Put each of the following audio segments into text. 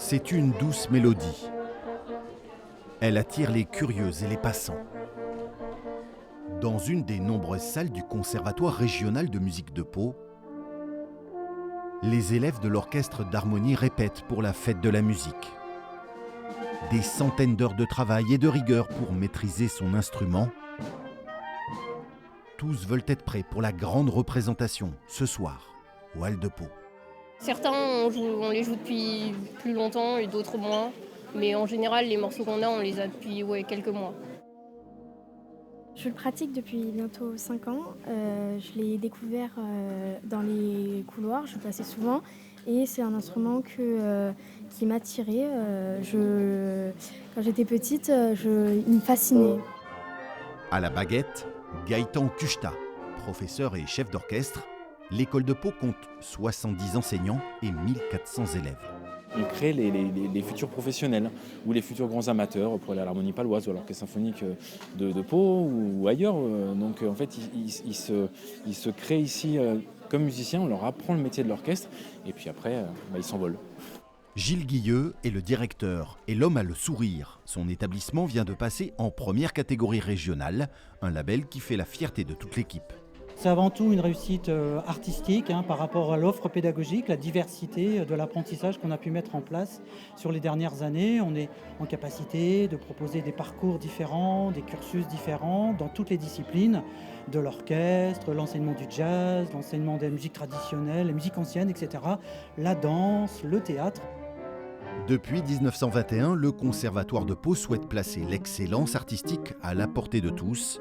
C'est une douce mélodie. Elle attire les curieux et les passants. Dans une des nombreuses salles du Conservatoire régional de musique de Pau, les élèves de l'orchestre d'harmonie répètent pour la fête de la musique. Des centaines d'heures de travail et de rigueur pour maîtriser son instrument. Tous veulent être prêts pour la grande représentation ce soir au Hall de Pau. Certains, on les joue depuis plus longtemps et d'autres moins. Mais en général, les morceaux qu'on a, on les a depuis quelques mois. Je le pratique depuis bientôt 5 ans. Je l'ai découvert dans les couloirs, je le passais souvent. Et c'est un instrument qui m'a attirée. Quand j'étais petite, il me fascinait. À la baguette, Gaëtan Kuchta, professeur et chef d'orchestre. L'école de Pau compte 70 enseignants et 1400 élèves. On crée les futurs professionnels ou les futurs grands amateurs pour aller à l'Harmonie Paloise ou à l'Orchestre Symphonique de Pau ou ailleurs. Donc en fait, ils se créent ici comme musiciens, on leur apprend le métier de l'orchestre et puis après, ils s'envolent. Gilles Guilleux est le directeur et l'homme a le sourire. Son établissement vient de passer en première catégorie régionale, un label qui fait la fierté de toute l'équipe. C'est avant tout une réussite artistique par rapport à l'offre pédagogique, la diversité de l'apprentissage qu'on a pu mettre en place sur les dernières années. On est en capacité de proposer des parcours différents, des cursus différents dans toutes les disciplines, de l'orchestre, l'enseignement du jazz, l'enseignement des musiques traditionnelles, les musiques anciennes, etc., la danse, le théâtre. Depuis 1921, le Conservatoire de Pau souhaite placer l'excellence artistique à la portée de tous.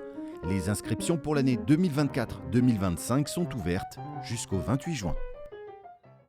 Les inscriptions pour l'année 2024-2025 sont ouvertes jusqu'au 28 juin.